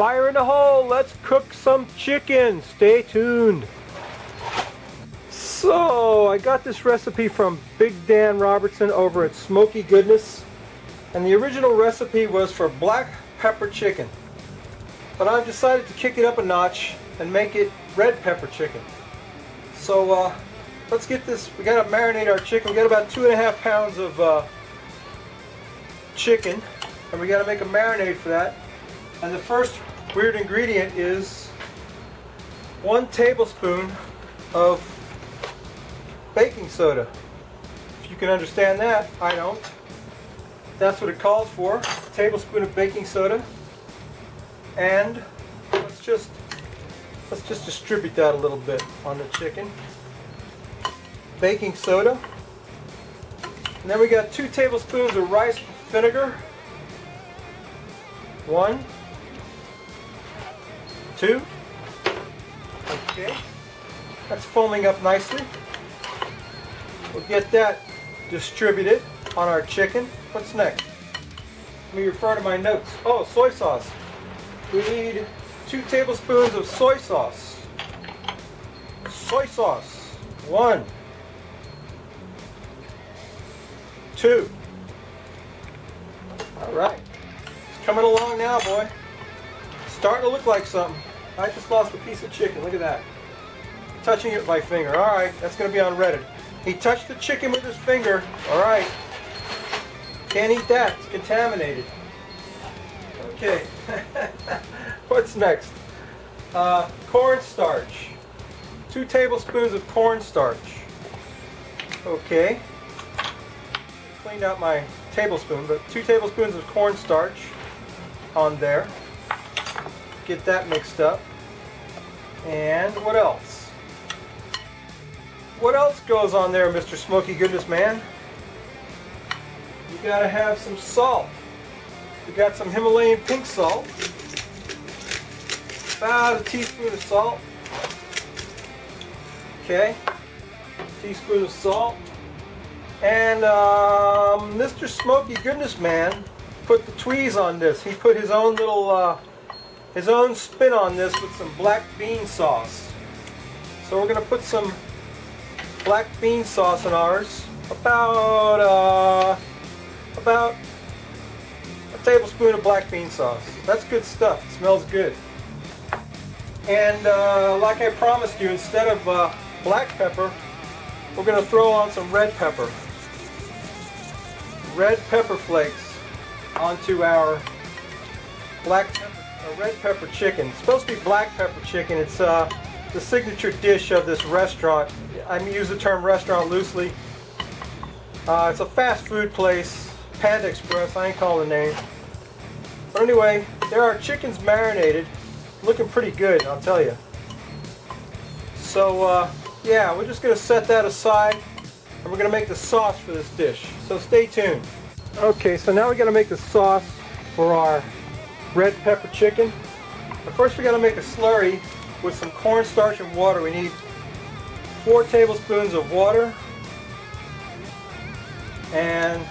Fire in the hole, let's cook some chicken. Stay tuned. So I got this recipe from Big Dan Robertson over at Smokey Goodness, and the original recipe was for black pepper chicken, but I've decided to kick it up a notch and make it red pepper chicken. So let's get this. We got to marinate our chicken. We got about 2.5 pounds of chicken, and we got to make a marinade for that. And the first weird ingredient is 1 tablespoon of baking soda. If you can understand that, I don't. That's what it calls for, a tablespoon of baking soda. And let's just distribute that a little bit on the chicken. Baking soda. And then we got 2 tablespoons of rice vinegar. 1, 2. Okay. That's foaming up nicely. We'll get that distributed on our chicken. What's next? Let me refer to my notes. Oh, soy sauce. We need 2 tablespoons of soy sauce. Soy sauce. 1, 2. All right. It's coming along now, boy. Starting to look like something. I just lost a piece of chicken. Look at that. Touching it with my finger. All right, that's going to be on Reddit. He touched the chicken with his finger. All right. Can't eat that. It's contaminated. Okay. What's next? Cornstarch. 2 tablespoons of cornstarch. Okay. Cleaned out my tablespoon, but 2 tablespoons of cornstarch on there. Get that mixed up. And what else? What else goes on there, Mr. Smokey Goodness Man? You gotta have some salt. We got some Himalayan pink salt. About a teaspoon of salt. Okay. Teaspoon of salt. And Mr. Smokey Goodness Man put the tweeze on this. He put his own little his own spin on this with some black bean sauce. So we're gonna put some black bean sauce in ours. About a tablespoon of black bean sauce. That's good stuff. It smells good. And like I promised you, instead of black pepper, we're going to throw on some red pepper. Red pepper flakes onto our red pepper chicken. It's supposed to be black pepper chicken. It's the signature dish of this restaurant. I use the term restaurant loosely. It's a fast food place, Panda Express. I ain't calling the name. But anyway, there are chickens marinated, looking pretty good, I'll tell you. So yeah, we're just going to set that aside, and we're going to make the sauce for this dish. So stay tuned. Okay, so now we got to make the sauce for our red pepper chicken. But first we got to make a slurry with some cornstarch and water. We need 4 tablespoons of water, and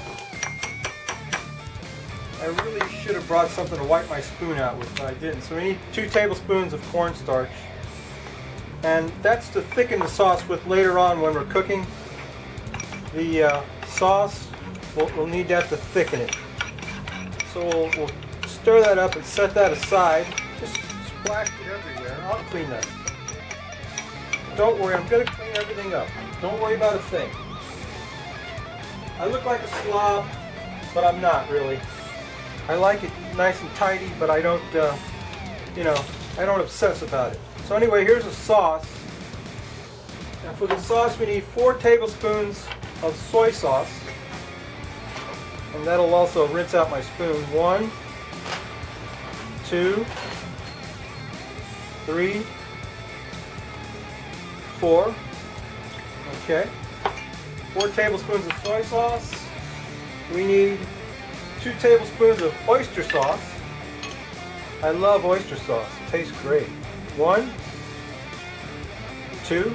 I really should have brought something to wipe my spoon out with, but I didn't. So we need 2 tablespoons of cornstarch. And that's to thicken the sauce with later on when we're cooking the sauce. We'll need that to thicken it. So we'll stir that up and set that aside. Just splash it everywhere. I'll clean that. Don't worry, I'm going to clean everything up. Don't worry about a thing. I look like a slob, but I'm not really. I like it nice and tidy, but I don't, you know, I don't obsess about it. So anyway, here's a sauce. And for the sauce, we need 4 tablespoons of soy sauce. And that'll also rinse out my spoon. 1, 2, 3, 4. Okay. 4 tablespoons of soy sauce. We need 2 tablespoons of oyster sauce. I love oyster sauce. It tastes great. 1, 2, 2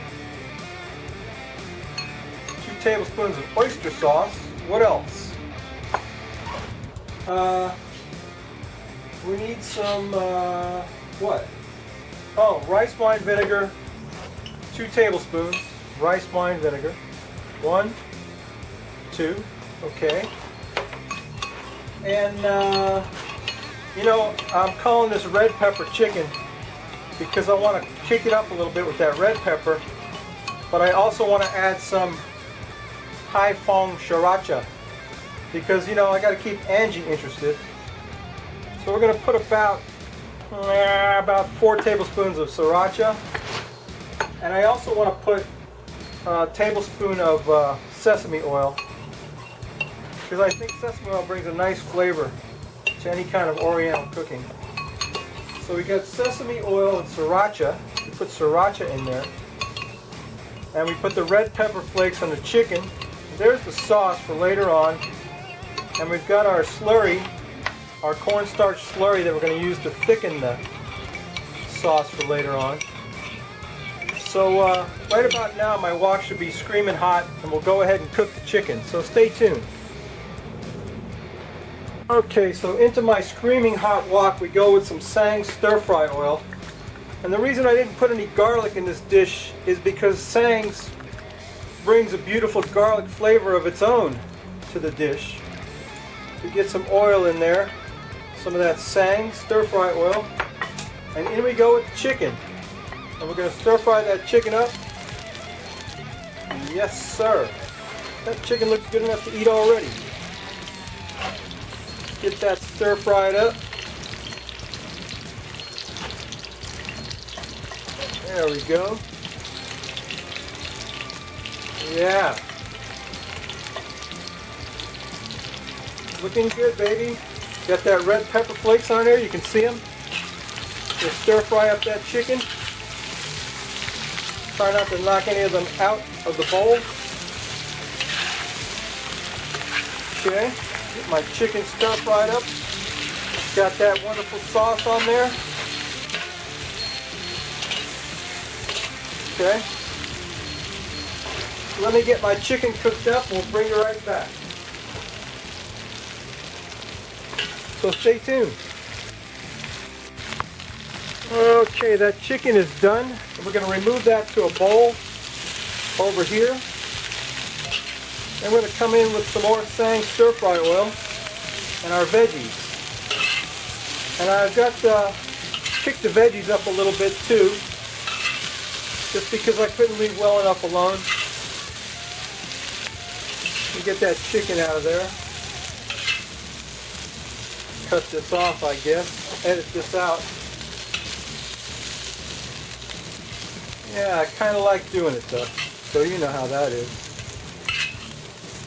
tablespoons of oyster sauce. What else? We need some, what? Oh, rice wine vinegar, 2 tablespoons, rice wine vinegar. 1, 2, okay. And, you know, I'm calling this red pepper chicken because I want to kick it up a little bit with that red pepper, but I also want to add some high fong sriracha because, you know, I got to keep Angie interested. So we're going to put about 4 tablespoons of sriracha, and I also want to put a tablespoon of sesame oil because I think sesame oil brings a nice flavor to any kind of Oriental cooking. So we got sesame oil and sriracha. We put sriracha in there, and we put the red pepper flakes on the chicken. There's the sauce for later on, and we've got our slurry, our cornstarch slurry that we're going to use to thicken the sauce for later on. So right about now my wok should be screaming hot, and we'll go ahead and cook the chicken, so stay tuned. Okay, so into my screaming hot wok we go with some Sang stir-fry oil. And the reason I didn't put any garlic in this dish is because Sang's brings a beautiful garlic flavor of its own to the dish. We get some oil in there, some of that Sang stir-fry oil, and in we go with the chicken. And we're going to stir-fry that chicken up. Yes, sir. That chicken looks good enough to eat already. Get that stir-fried up. There we go. Yeah. Looking good, baby. Got that red pepper flakes on there. You can see them. Just stir-fry up that chicken. Try not to knock any of them out of the bowl. Okay. Get my chicken stir-fried up. Got that wonderful sauce on there. Okay. Let me get my chicken cooked up and we'll bring it right back. So stay tuned. Okay, that chicken is done. We're going to remove that to a bowl over here. And we're going to come in with some more Sang stir-fry oil and our veggies. And I've got kicked the veggies up a little bit too, just because I couldn't leave well enough alone. You get that chicken out of there. Cut this off, I guess. Edit this out. Yeah, I kind of like doing it though, so you know how that is.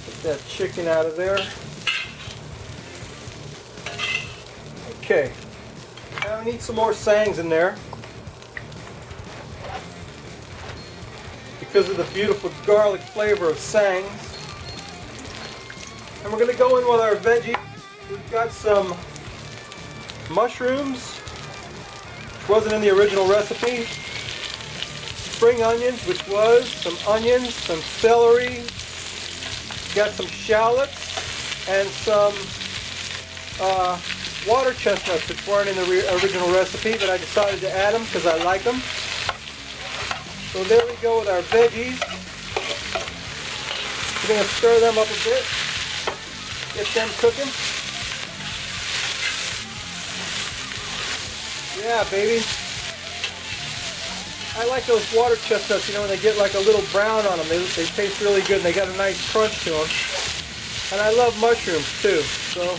Get that chicken out of there. Okay, now we need some more Sangs in there because of the beautiful garlic flavor of Sangs. And we're going to go in with our veggies. We've got some mushrooms, which wasn't in the original recipe. Spring onions, which was some onions, some celery, got some shallots, and some water chestnuts, which weren't in the original recipe, but I decided to add them because I like them. So there we go with our veggies. We're going to stir them up a bit, get them cooking. Yeah, baby. I like those water chestnuts, you know, when they get like a little brown on them. They taste really good and they got a nice crunch to them. And I love mushrooms too, so,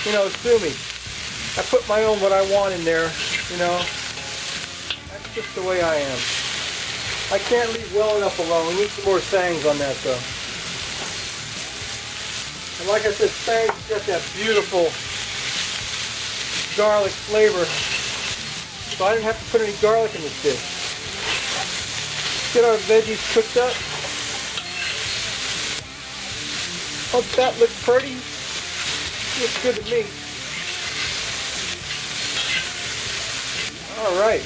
you know, sue me. I put my own what I want in there, you know. That's just the way I am. I can't leave well enough alone. We need some more Sangs on that though. And like I said, Sangs got that beautiful garlic flavor. So I didn't have to put any garlic in this dish. Get our veggies cooked up. Oh, that looks pretty. Looks good to me. All right.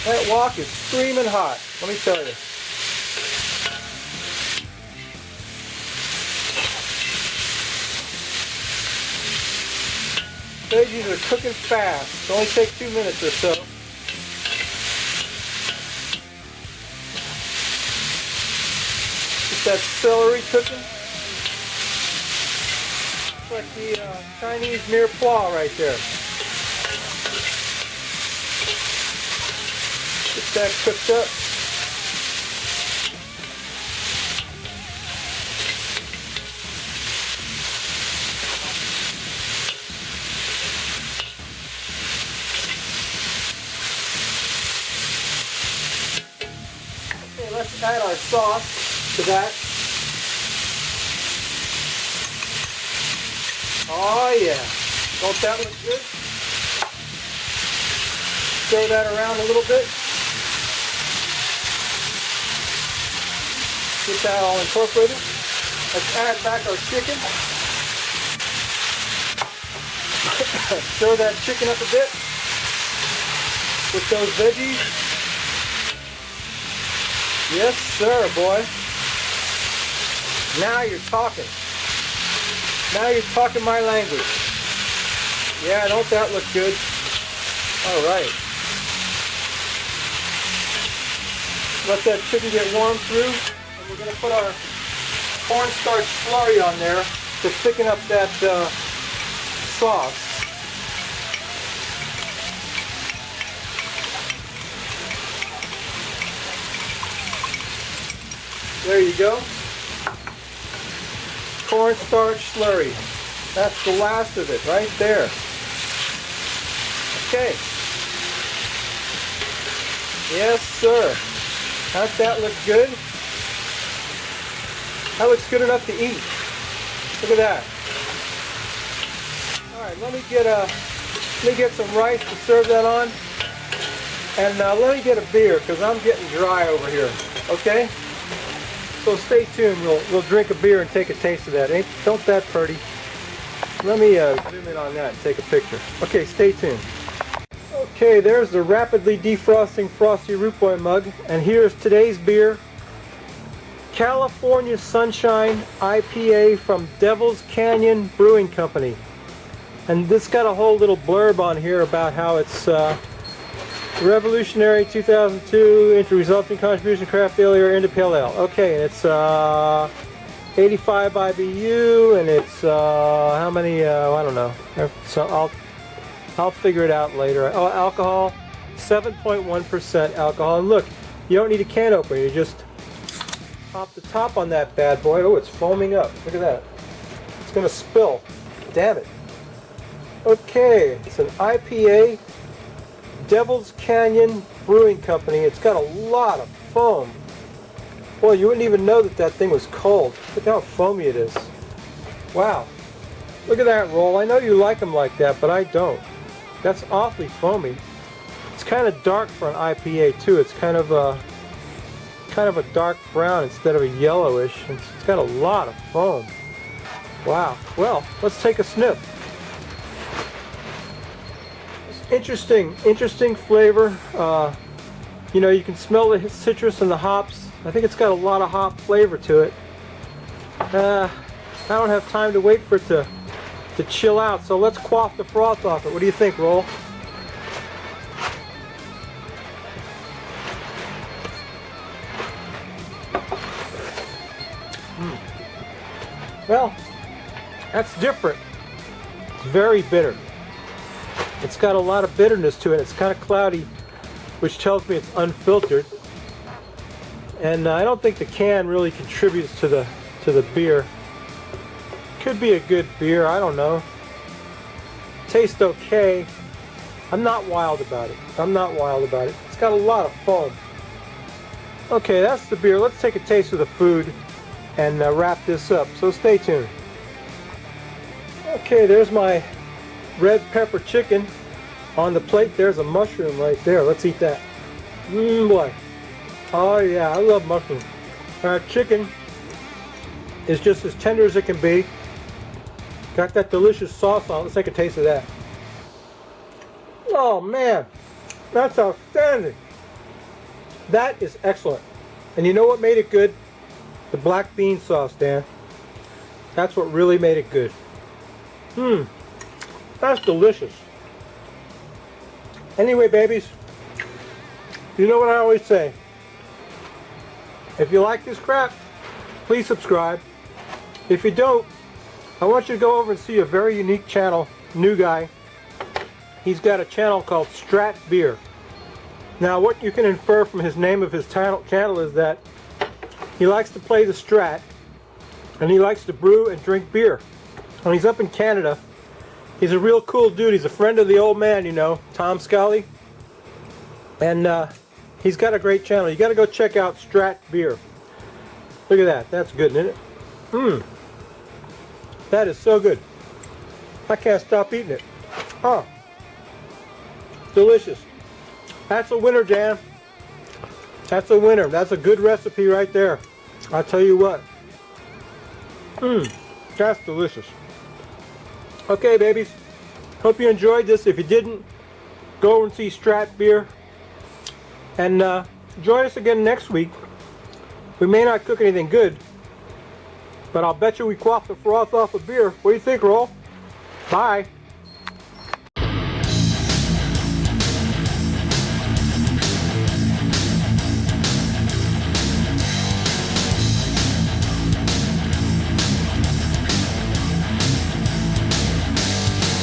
That wok is screaming hot, let me tell you. Veggies are cooking fast. It only takes 2 minutes or so. Get that celery cooking. It's like the Chinese mirepoix right there. Get that cooked up. Okay, let's add our sauce to that. Oh yeah, don't that look good? Stir that around a little bit. Get that all incorporated. Let's add back our chicken. Stir that chicken up a bit with those veggies. Yes sir, boy. Now you're talking. Now you're talking my language. Yeah, don't that look good? All right. Let that chicken get warm through. And we're going to put our cornstarch slurry on there to thicken up that sauce. There you go. Cornstarch slurry. That's the last of it right there. Okay. Yes, sir. How's that look good? That looks good enough to eat. Look at that. All right, let me get some rice to serve that on, and let me get a beer because I'm getting dry over here. Okay. So stay tuned. We'll drink a beer and take a taste of that. Don't that pretty? Let me zoom in on that and take a picture. Okay, stay tuned. Okay, there's the rapidly defrosting Frosty Rootboy mug, and here's today's beer. California Sunshine IPA from Devil's Canyon Brewing Company. And this got a whole little blurb on here about how it's revolutionary 2002 into resulting contribution craft ale into pale ale. Okay, and it's 85 IBU, and it's how many? I don't know. So I'll figure it out later. Oh, alcohol, 7.1% alcohol. And look, you don't need a can opener. You just pop the top on that bad boy. Oh, it's foaming up. Look at that. It's gonna spill. Damn it. Okay, it's an IPA. Devil's Canyon Brewing Company. It's got a lot of foam. Boy, you wouldn't even know that that thing was cold. Look how foamy it is. Wow. Look at that roll. I know you like them like that, but I don't. That's awfully foamy. It's kind of dark for an IPA too. It's kind of a dark brown instead of a yellowish. It's got a lot of foam. Wow. Well, let's take a sniff. Interesting flavor. You know, you can smell the citrus and the hops. I think it's got a lot of hop flavor to it. I don't have time to wait for it to chill out, so let's quaff the froth off it. What do you think, Roll? Well, that's different. It's very bitter. It's got a lot of bitterness to it. It's kind of cloudy, which tells me it's unfiltered. And I don't think the can really contributes to the beer. Could be a good beer, I don't know. Tastes okay. I'm not wild about it. It's got a lot of foam. Okay, that's the beer. Let's take a taste of the food and wrap this up. So stay tuned. Okay, there's my red pepper chicken on the plate. There's a mushroom right there. Let's eat that. Boy. Oh yeah, I love mushrooms. Our chicken is just as tender as it can be. Got that delicious sauce on it. Let's take a taste of that. Oh man, that's outstanding. That is excellent. And you know what made it good? The black bean sauce, Dan. That's what really made it good. That's delicious. Anyway, babies, you know what I always say. If you like this crap, please subscribe. If you don't, I want you to go over and see a very unique channel, new guy. He's got a channel called Strat Beer. Now, what you can infer from his name of his channel is that he likes to play the Strat, and he likes to brew and drink beer. And he's up in Canada. He's a real cool dude. He's a friend of the old man, you know, Tom Scully. And he's got a great channel. You got to go check out Strat Beer. Look at that. That's good, isn't it? Mmm. That is so good. I can't stop eating it. Oh. Delicious. That's a winner, Dan. That's a winner. That's a good recipe right there. I'll tell you what. Mmm. That's delicious. Okay, babies. Hope you enjoyed this. If you didn't, go over and see Strat Beer. And join us again next week. We may not cook anything good, but I'll bet you we quaff the froth off of beer. What do you think, Roll? Bye.